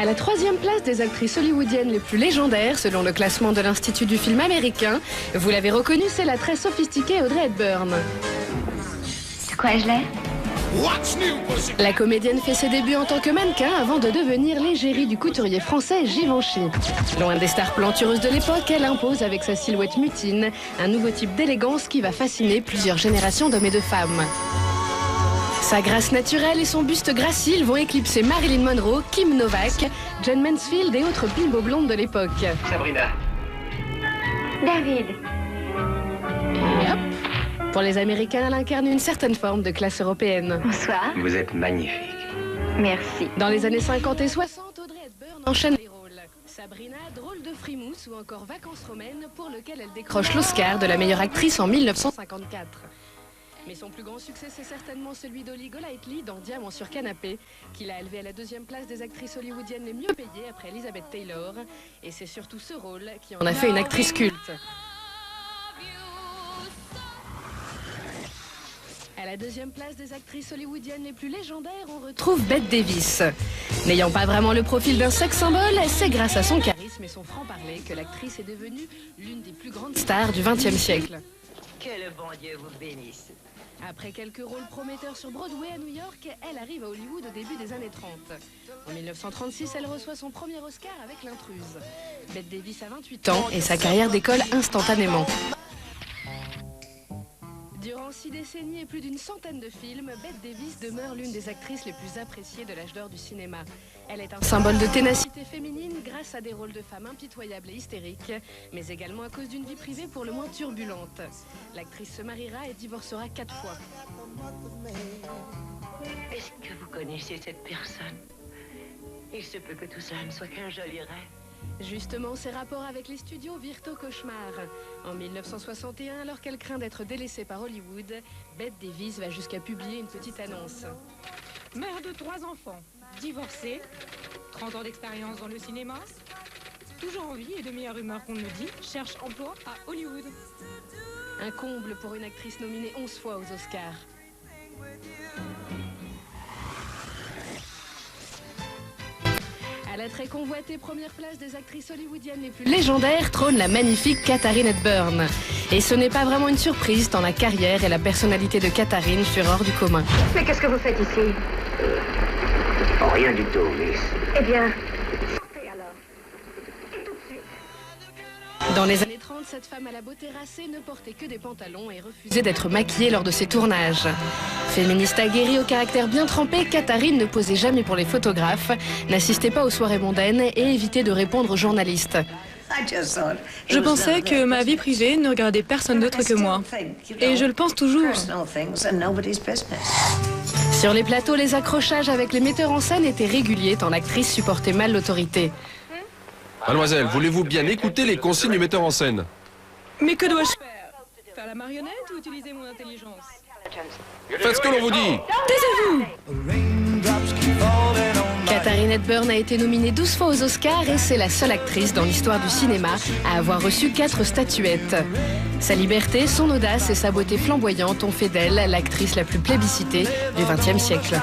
À la 3e place des actrices hollywoodiennes les plus légendaires, selon le classement de l'Institut du film américain, vous l'avez reconnu, c'est la très sophistiquée Audrey Hepburn. De quoi ai-je l'air? La comédienne fait ses débuts en tant que mannequin avant de devenir l'égérie du couturier français Givenchy. Loin des stars plantureuses de l'époque, elle impose avec sa silhouette mutine un nouveau type d'élégance qui va fasciner plusieurs générations d'hommes et de femmes. Sa grâce naturelle et son buste gracile vont éclipser Marilyn Monroe, Kim Novak, Jane Mansfield et autres bimbos blondes de l'époque. Sabrina. David. Et hop! Pour les Américains, elle incarne une certaine forme de classe européenne. Bonsoir. Vous êtes magnifique. Merci. Dans les années 50 et 60, Audrey Hepburn enchaîne les rôles. Sabrina, Drôle de frimousse ou encore Vacances romaines, pour lequel elle décroche l'Oscar de la meilleure actrice en 1954. Mais son plus grand succès, c'est certainement celui d'Holly Golightly dans Diamant sur canapé, qui l'a élevée à la 2e place des actrices hollywoodiennes les mieux payées après Elizabeth Taylor. Et c'est surtout ce rôle qui en a fait une actrice culte. À la 2e place des actrices hollywoodiennes les plus légendaires, on retrouve Bette Davis. N'ayant pas vraiment le profil d'un sex symbole, c'est grâce à son charisme et son franc-parler que l'actrice est devenue l'une des plus grandes stars du XXe siècle. Que le bon Dieu vous bénisse. Après quelques rôles prometteurs sur Broadway à New York, elle arrive à Hollywood au début des années 30. En 1936, elle reçoit son premier Oscar avec L'Intruse. Bette Davis a 28 ans et sa carrière décolle instantanément. Durant 6 décennies et plus d'une centaine de films, Bette Davis demeure l'une des actrices les plus appréciées de l'âge d'or du cinéma. Elle est un symbole de ténacité féminine grâce à des rôles de femmes impitoyables et hystériques, mais également à cause d'une vie privée pour le moins turbulente. L'actrice se mariera et divorcera 4 fois. Est-ce que vous connaissez cette personne? Il se peut que tout cela ne soit qu'un joli rêve. Justement, ses rapports avec les studios virent au cauchemar. En 1961, alors qu'elle craint d'être délaissée par Hollywood, Bette Davis va jusqu'à publier une petite annonce. Mère de 3 enfants, divorcée, 30 ans d'expérience dans le cinéma, toujours en vie et de meilleure humeur qu'on me dit, cherche emploi à Hollywood. Un comble pour une actrice nominée 11 fois aux Oscars. À la très convoitée première place des actrices hollywoodiennes les plus légendaires trône la magnifique Katharine Hepburn. Et ce n'est pas vraiment une surprise tant la carrière et la personnalité de Katharine furent hors du commun. Mais qu'est-ce que vous faites ici? Oh, rien du tout, Miss. Eh bien, sortez alors. Et tout de suite. Dans les années 30, cette femme à la beauté racée ne portait que des pantalons et refusait d'être maquillée lors de ses tournages. Féministe aguerrie au caractère bien trempé, Katharine ne posait jamais pour les photographes, n'assistait pas aux soirées mondaines et évitait de répondre aux journalistes. Je pensais que ma vie privée ne regardait personne d'autre que moi. Et je le pense toujours. Sur les plateaux, les accrochages avec les metteurs en scène étaient réguliers tant l'actrice supportait mal l'autorité. Mademoiselle, voulez-vous bien écouter les consignes du metteur en scène? Mais que dois-je faire? Faire la marionnette ou utiliser mon intelligence? Faites ce que l'on vous dit. Taisez-vous! Katharine Hepburn a été nominée 12 fois aux Oscars et c'est la seule actrice dans l'histoire du cinéma à avoir reçu 4 statuettes. Sa liberté, son audace et sa beauté flamboyante ont fait d'elle l'actrice la plus plébiscitée du XXe siècle.